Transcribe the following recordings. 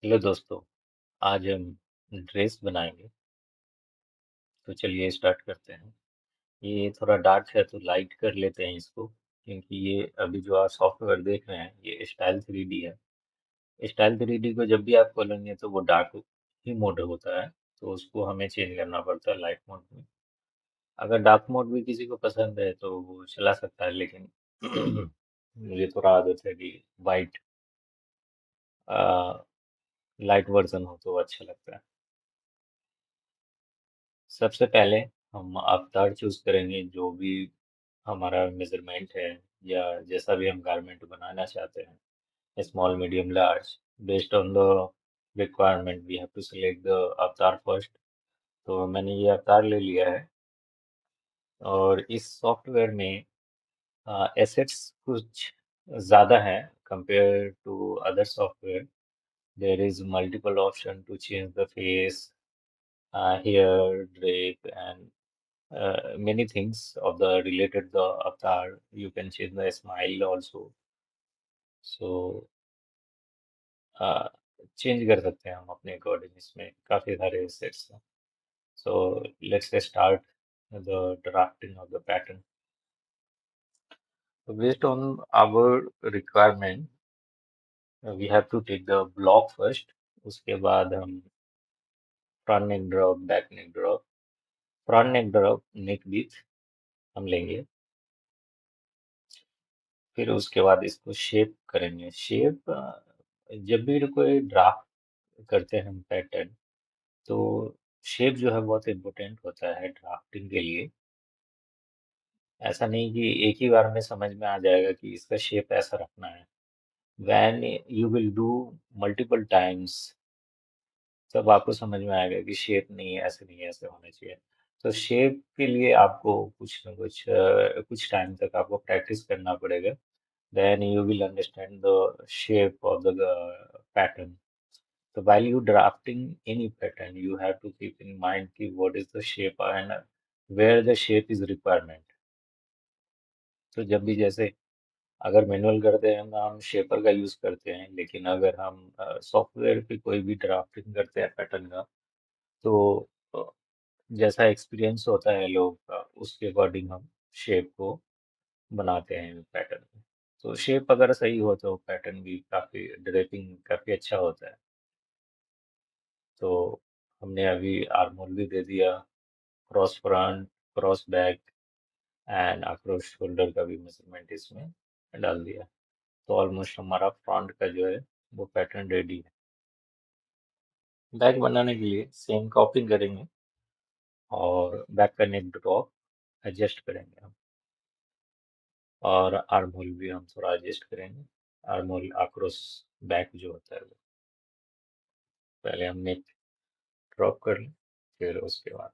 Hello दोस्तों। आज हम ड्रेस बनाएंगे। तो चलिए स्टार्ट करते हैं। ये थोड़ा डार्क है तो लाइट कर लेते हैं इसको, क्योंकि ये अभी जो आप सॉफ्टवेयर देख रहे हैं ये स्टाइल 3D है। स्टाइल 3D को जब भी आप खोलेंगे तो वो डार्क ही मोड होता है, तो उसको हमें चेंज करना पड़ता है लाइट मोड में। अगर डार्क मोड भी किसी को पसंद है तो वो चला सकता है, लेकिन मुझे थोड़ा आदत है कि वाइट लाइट वर्जन हो तो अच्छा लगता है। सबसे पहले हम अवतार चूज करेंगे, जो भी हमारा मेजरमेंट है या जैसा भी हम गारमेंट बनाना चाहते हैं, small medium large, based on the requirement we have to select the avatar first. तो मैंने ये अवतार ले लिया है। और इस सॉफ्टवेयर में एसेट्स कुछ ज़्यादा है compare to other software. There is multiple option to change the face, hair drape and many things of the related the avatar. You can change the smile also. So change कर सकते हैं हम अपने according. इसमें काफी सारे sets हैं। So let's start the drafting of the pattern. So based on our requirement, we have to take the block first. उसके बाद हम front neck drop, back neck drop, front neck drop, neck width हम लेंगे। फिर उसके बाद इसको shape करेंगे। शेप जब भी कोई ड्राफ्ट करते हैं हम पैटर्न, तो शेप जो है बहुत इम्पोर्टेंट होता है ड्राफ्टिंग के लिए। ऐसा नहीं कि एक ही बार में समझ में आ जाएगा कि इसका शेप ऐसा रखना है। When you will do multiple times, तब आपको समझ में आएगा कि शेप नहीं है, ऐसे नहीं है, ऐसे होना चाहिए। तो शेप के लिए आपको कुछ न कुछ कुछ टाइम तक आपको प्रैक्टिस करना पड़ेगा। Then you will understand the shape of the pattern. So while you drafting any pattern, you have to keep in mind कि what is the shape and where the shape is requirement. तो जब भी जैसे अगर manual करते हैं हम shaper का यूज करते हैं, लेकिन अगर हम सॉफ्टवेयर पे कोई भी ड्राफ्टिंग करते हैं पैटर्न का, तो अ, जैसा एक्सपीरियंस होता है लोग का, उसके अकॉर्डिंग हम शेप को बनाते हैं पैटर्न में। तो शेप अगर सही हो तो पैटर्न भी काफी ड्रेपिंग काफी अच्छा होता है। तो हमने अभी आर्मोल भी दे दिया, cross front, cross back and across shoulder का भी मेजरमेंट इसमें डाल दिया। तो ऑलमोस्ट हमारा फ्रंट का जो है वो पैटर्न रेडी है। बैक बनाने के लिए सेम कॉपी करेंगे और बैक का नेक ड्रॉप एडजस्ट करेंगे हम। और आर्म होल भी हम थोड़ा एडजस्ट करेंगे। आर्म होल अक्रॉस बैक जो होता है वो पहले हम नेक ड्रॉप कर लें, फिर उसके बाद।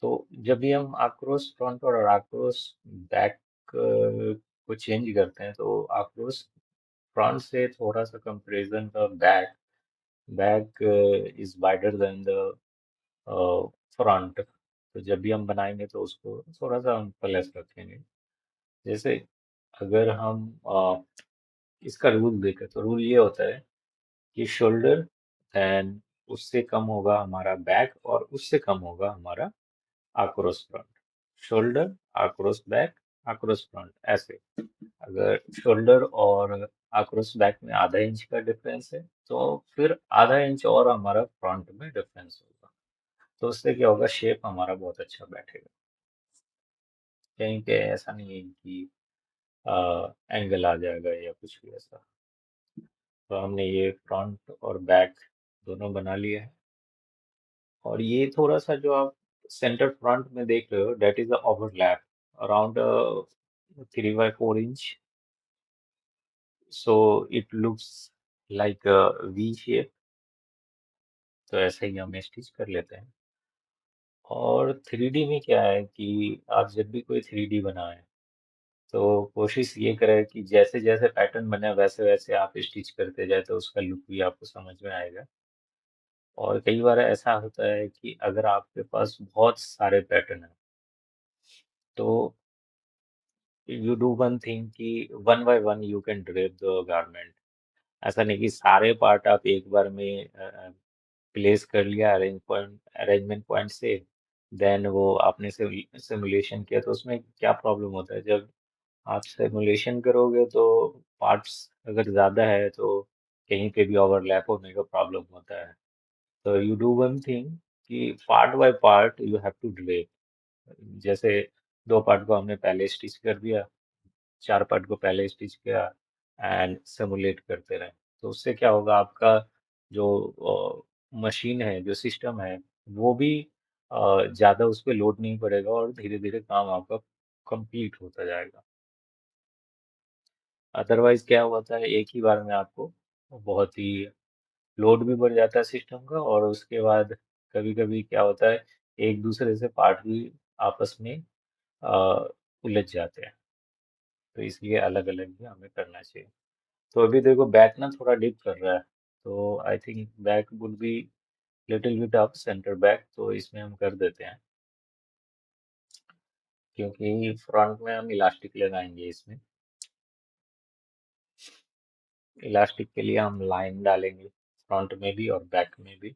तो जब भी हम आक्रोश फ्रंट और आक्रोश बैक को चेंज करते हैं, तो आक्रोश फ्रंट से थोड़ा सा कंपैरिजन का back, back is wider than the front. तो जब भी हम बनाएंगे तो उसको थोड़ा सा हम प्लस रखेंगे। जैसे अगर हम इसका रूल देखें तो रूल ये होता है कि शोल्डर एंड उससे कम होगा हमारा बैक और उससे कम होगा हमारा आक्रोश फ्रंट। शोल्डर, आक्रोश बैक, आक्रोश फ्रंट, ऐसे। अगर शोल्डर और आक्रोश बैक में आधा इंच का डिफरेंस है, तो फिर आधा इंच और हमारा फ्रंट में डिफरेंस होगा। तो उससे क्या होगा, शेप हमारा बहुत अच्छा बैठेगा। कहीं पे ऐसा नहीं है कि एंगल आ जाएगा या कुछ भी ऐसा। तो हमने ये फ्रंट और बैक दोनों बना लिए हैं। और ये थोड़ा सा जो आप सेंटर फ्रंट में देख रहे हो, that is the overlap around 3/4 inch. So it looks like V shape. तो ऐसे ही हम स्टिच कर लेते हैं। और 3D में क्या है कि आप जब भी कोई 3D बनाएं, तो कोशिश ये करें कि जैसे जैसे पैटर्न बने वैसे वैसे आप स्टिच करते जाए, तो उसका लुक भी आपको समझ में आएगा। और कई बार ऐसा होता है कि अगर आपके पास बहुत सारे पैटर्न हैं, तो यू डू वन थिंग कि one by one you can drape the garment. ऐसा नहीं कि सारे पार्ट आप एक बार में प्लेस कर लिया अरेंजमेंट पॉइंट से, देन वो आपने सिमुलेशन किया, तो उसमें क्या प्रॉब्लम होता है जब आप सिमुलेशन करोगे तो पार्ट्स अगर ज्यादा है तो कहीं पे भी ओवरलैप होने का प्रॉब्लम होता है। तो यू डू वन थिंग कि part by part you have to drape. जैसे दो पार्ट को हमने पहले स्टिच कर दिया, चार पार्ट को पहले स्टिच किया एंड सिमुलेट करते रहे, तो उससे क्या होगा, आपका जो मशीन है, जो सिस्टम है, वो भी ज्यादा उस पर लोड नहीं पड़ेगा और धीरे धीरे काम आपका कंप्लीट होता जाएगा। अदरवाइज क्या होता है, एक ही बार में आपको बहुत ही लोड भी बढ़ जाता है सिस्टम का, और उसके बाद कभी कभी क्या होता है, एक दूसरे से पार्ट भी आपस में अ, उलझ जाते हैं। तो इसलिए अलग अलग भी हमें करना चाहिए। तो अभी देखो बैक ना थोड़ा डिप कर रहा है, तो I think back would be little bit of centre back, तो इसमें हम कर देते हैं, क्योंकि फ्रंट में हम इलास्टिक लगाएंगे इसमें। इलास्टिक के लिए हम लाइन डालेंगे फ्रंट में भी और बैक में भी।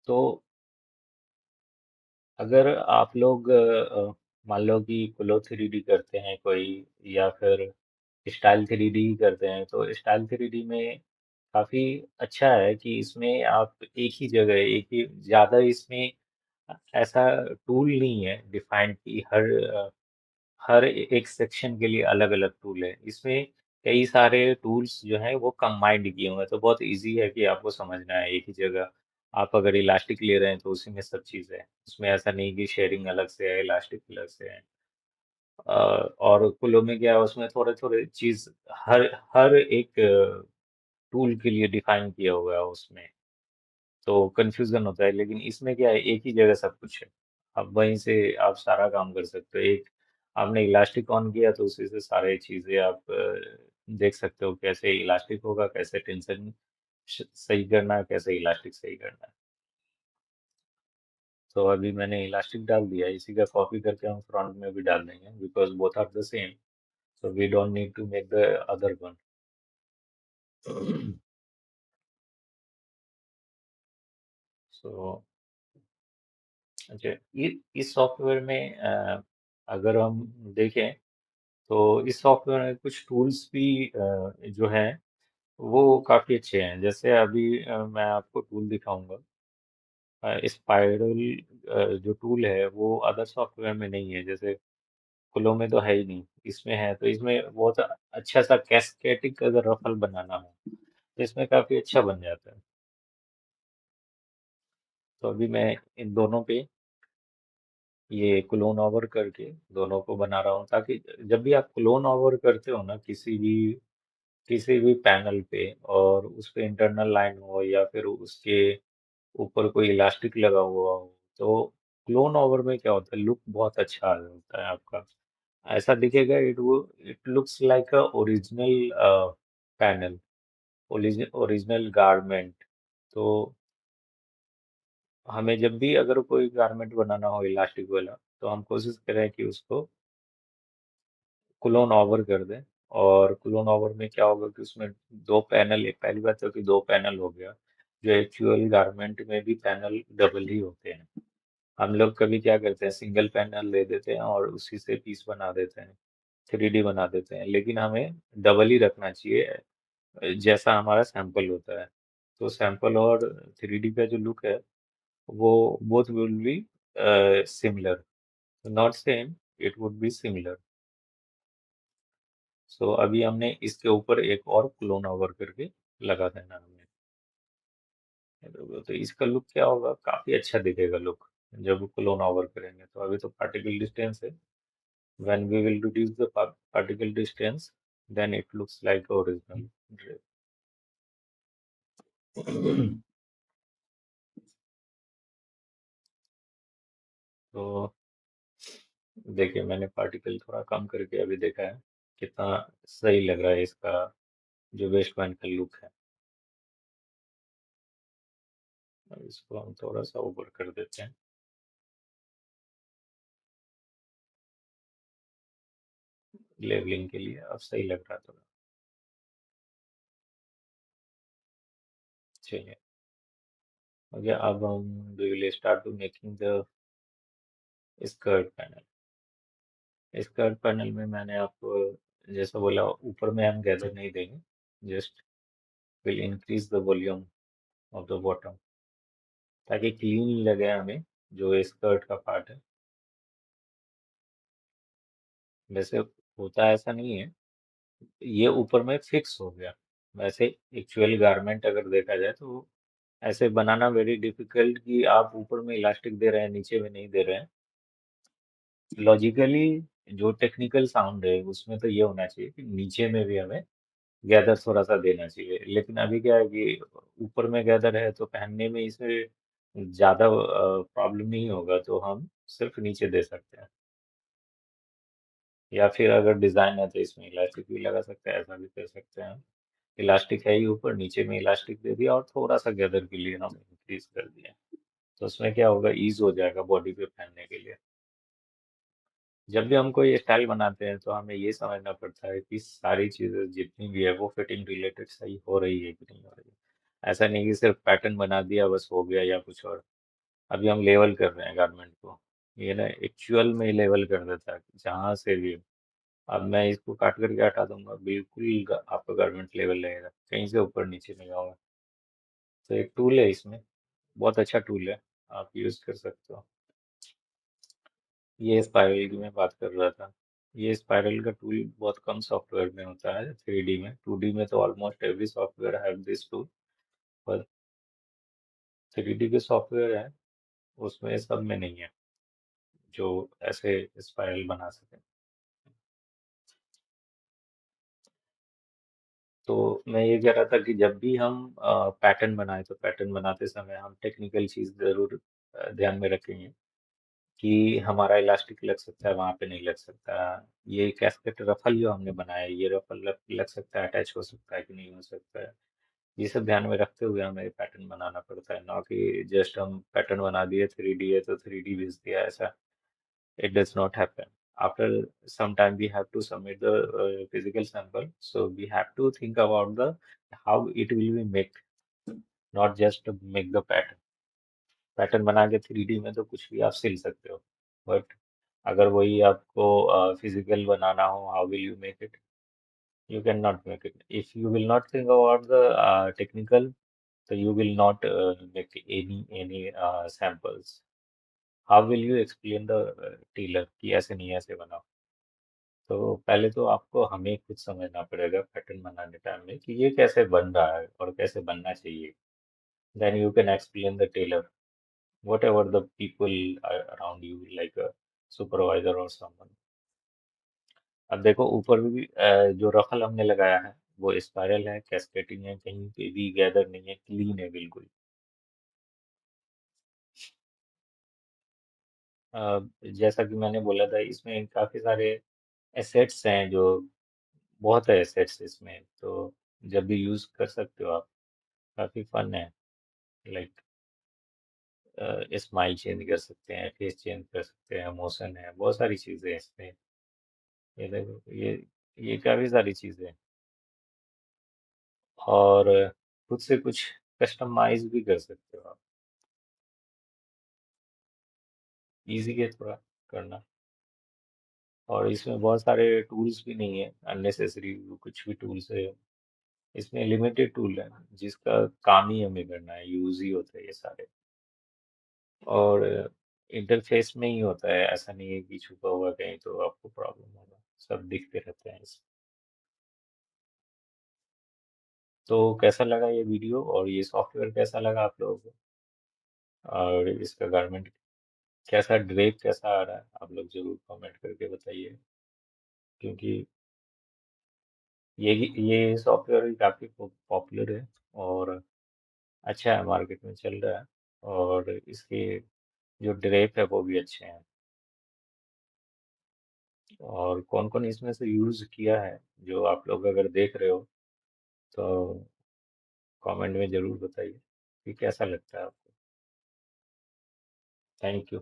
तो अगर आप लोग मान लो कि क्लो 3D करते हैं कोई, या फिर स्टाइल 3D करते हैं, तो स्टाइल 3D में काफी अच्छा है कि इसमें आप एक ही जगह, एक ही ज्यादा इसमें ऐसा टूल नहीं है डिफाइंड कि हर एक सेक्शन के लिए अलग अलग टूल है। इसमें कई सारे टूल्स जो हैं वो कंबाइंड किए हुए हैं, तो बहुत इजी है कि आपको समझना है एक ही जगह। आप अगर इलास्टिक ले रहे हैं तो उसी में सब चीज़ है, उसमें ऐसा नहीं कि शेयरिंग अलग से है, इलास्टिक अलग से है। और कुल्लू में क्या है, उसमें थोड़े थोड़े चीज़ हर हर एक टूल के लिए डिफाइन किया हुआ है उसमें, तो कंफ्यूजन होता है। लेकिन इसमें क्या है, एक ही जगह सब कुछ है, अब वहीं से आप सारा काम कर सकते हो। एक आपने इलास्टिक ऑन किया तो उसी से सारे चीजें आप देख सकते हो, कैसे इलास्टिक होगा, कैसे टेंशन सही करना है, कैसे इलास्टिक सही करना है। तो अभी मैंने इलास्टिक डाल दिया है, इसी का कॉपी करके हम फ्रंट में भी डाल देंगे, because both are the same, so we don't need to make the other one. So अच्छा, इस सॉफ्टवेयर में अगर हम देखें तो इस सॉफ्टवेयर में कुछ टूल्स भी जो हैं वो काफ़ी अच्छे हैं। जैसे अभी मैं आपको टूल दिखाऊंगा, स्पाइरल जो टूल है वो अदर सॉफ्टवेयर में नहीं है, जैसे फ्लो में तो है ही नहीं, इसमें है। तो इसमें बहुत अच्छा सा कैस्केटिक अगर रफल बनाना हो तो इसमें काफ़ी अच्छा बन जाता है। तो अभी मैं इन दोनों पे ये क्लोन ओवर करके दोनों को बना रहा हूँ, ताकि जब भी आप क्लोन ओवर करते हो ना किसी भी पैनल पे, और उस पे इंटरनल लाइन हो या फिर उसके ऊपर कोई इलास्टिक लगा हुआ हो, तो क्लोन ओवर में क्या होता है, लुक बहुत अच्छा आ जाता है आपका। ऐसा दिखेगा, it looks like a original panel, original garment. तो हमें जब भी अगर कोई गारमेंट बनाना हो इलास्टिक वाला, तो हम कोशिश करें कि उसको क्लोन ओवर कर दें। और क्लोन ओवर में क्या होगा कि उसमें दो पैनल, एक पहली बात तो कि दो पैनल हो गया, जो एक्चुअल गारमेंट में भी पैनल डबल ही होते हैं। हम लोग कभी क्या करते हैं, सिंगल पैनल ले देते हैं और उसी से पीस बना देते हैं, 3D बना देते हैं, लेकिन हमें डबल ही रखना चाहिए, जैसा हमारा सैंपल होता है। तो सैंपल और 3D का जो लुक है वो both will be similar, not same, it would be similar. So अभी हमने इसके ऊपर एक और क्लोन ओवर करके लगा देना हमने। तो इसका लुक क्या होगा, काफी अच्छा दिखेगा लुक जब क्लोन ओवर करेंगे। तो अभी तो पार्टिकल डिस्टेंस है, when we will reduce the particle distance, then it looks like original drape. तो देखिए, मैंने पार्टिकल थोड़ा कम करके अभी देखा है कितना सही लग रहा है इसका, जो वेस्ट बैंड का लुक है। अब इसको हम थोड़ा सा ऊपर कर देते हैं। लेवलिंग के लिए अब सही लग रहा थोड़ा। चलिए, ओके, अब हम we will start to making the skirt panel. Skirt panel में मैंने आपको जैसा बोला, ऊपर में हम गैदर नहीं देंगे, just will increase the volume of the bottom, ताकि क्लीन लगे हमें जो स्कर्ट का पार्ट है। वैसे होता ऐसा नहीं है, ये ऊपर में फिक्स हो गया। वैसे एक्चुअल गारमेंट अगर देखा जाए तो ऐसे बनाना वेरी डिफिकल्ट कि आप ऊपर में इलास्टिक दे रहे हैं, नीचे में नहीं दे रहे हैं। लॉजिकली जो टेक्निकल साउंड है उसमें तो ये होना चाहिए कि नीचे में भी हमें गैदर थोड़ा सा देना चाहिए, लेकिन अभी क्या है कि ऊपर में गैदर है तो पहनने में इसे ज्यादा प्रॉब्लम नहीं होगा, तो हम सिर्फ नीचे दे सकते हैं। या फिर अगर डिजाइन है तो इसमें इलास्टिक भी लगा सकते हैं, ऐसा भी कर सकते हैं। इलास्टिक है ही ऊपर, नीचे में इलास्टिक दे दिया और थोड़ा सा गैदर के लिए हम इंक्रीज कर दिया, तो उसमें क्या होगा, ईज हो जाएगा बॉडी पे पहनने के लिए। जब भी हम कोई स्टाइल बनाते हैं तो हमें ये समझना पड़ता है कि सारी चीजें जितनी भी है वो फिटिंग रिलेटेड सही हो रही है कि नहीं हो रही है। ऐसा नहीं कि सिर्फ पैटर्न बना दिया बस हो गया या कुछ और। अभी हम लेवल कर रहे हैं गारमेंट को, ये ना एक्चुअल में लेवल कर देता है जहां से भी। अब मैं इसको काट करके हटा दूंगा, बिल्कुल आपका गारमेंट लेवल रहेगा, कहीं से ऊपर नीचे नहीं होगा। तो एक टूल है इसमें, बहुत अच्छा टूल है, आप यूज कर सकते हो। ये स्पाइरल की मैं बात कर रहा था। ये स्पाइरल का टूल बहुत कम सॉफ्टवेयर में होता है, 3D में। 2D में तो almost every software have this tool, पर 3D के सॉफ्टवेयर है उसमें सब में नहीं है जो ऐसे स्पाइरल बना सके। तो मैं ये कह रहा था कि जब भी हम पैटर्न बनाए तो पैटर्न बनाते समय हम टेक्निकल चीज जरूर ध्यान में रखेंगे कि हमारा इलास्टिक लग सकता है, वहां पे नहीं लग सकता। ये कैस्केट रफल जो हमने बनाया है, ये रफल लग सकता है, अटैच हो सकता है कि नहीं हो सकता है। ये सब ध्यान में रखते हुए हमें पैटर्न बनाना पड़ता है, ना कि जस्ट हम पैटर्न बना दिए, 3D है तो 3D भेज दिया, ऐसा it does not happen. After some time we have to submit the physical sample, so we have to think about the how it will be made, not just to make the pattern. Pattern बना के 3D में तो कुछ भी आप सिल सकते हो, बट अगर वही आपको फिजिकल बनाना हो, how will you make it? You cannot make it. If you will not think about the technical, so you will not make any samples. How will you explain the tailor कि ऐसे नहीं ऐसे बनाओ? तो पहले तो आपको हमें खुद समझना पड़ेगा पैटर्न बनाने टाइम में कि ये कैसे बन रहा है और कैसे बनना चाहिए। Then you can explain the tailor, whatever the people are around you, like a supervisor or someone. अब देखो ऊपर भी जो रफल हमने लगाया है वो स्पाइरल है, कैस्केटिंग है, कहीं पे भी गैदर नहीं है, क्लीन है बिल्कुल। जैसा कि मैंने बोला था, इसमें काफी सारे एसेट्स हैं, जो बहुत है एसेट्स इसमें, तो जब भी यूज कर सकते हो आप। काफी फन है, लाइक स्माइल चेंज कर सकते हैं, फेस चेंज कर सकते हैं, इमोशन है, बहुत सारी चीजें हैं इसमें। ये देखो, ये काफी सारी चीजें हैं। और खुद से कुछ कस्टमाइज भी कर सकते हो आप, इजी है थोड़ा करना। और इसमें बहुत सारे टूल्स भी नहीं है अननेसेसरी, कुछ भी टूल्स है इसमें, लिमिटेड टूल है जिसका काम ही हमें करना है, यूज ही होता है ये सारे। और इंटरफेस में ही होता है, ऐसा नहीं है कि छुपा हुआ कहीं तो आपको प्रॉब्लम होगा, सब दिखते रहते हैं इसमें। तो कैसा लगा ये वीडियो और ये सॉफ्टवेयर कैसा लगा आप लोगों को? और इसका गारमेंट कैसा, ड्रेप कैसा आ रहा है, आप लोग जरूर कमेंट करके बताइए, क्योंकि ये सॉफ्टवेयर भी काफी पॉपुलर है और अच्छा है, मार्केट में चल रहा है। और इसके जो ड्रेप है वो भी अच्छे हैं। और कौन कौन इसमें से यूज किया है, जो आप लोग अगर देख रहे हो तो कमेंट में जरूर बताइए कि कैसा लगता है आपको। Thank you.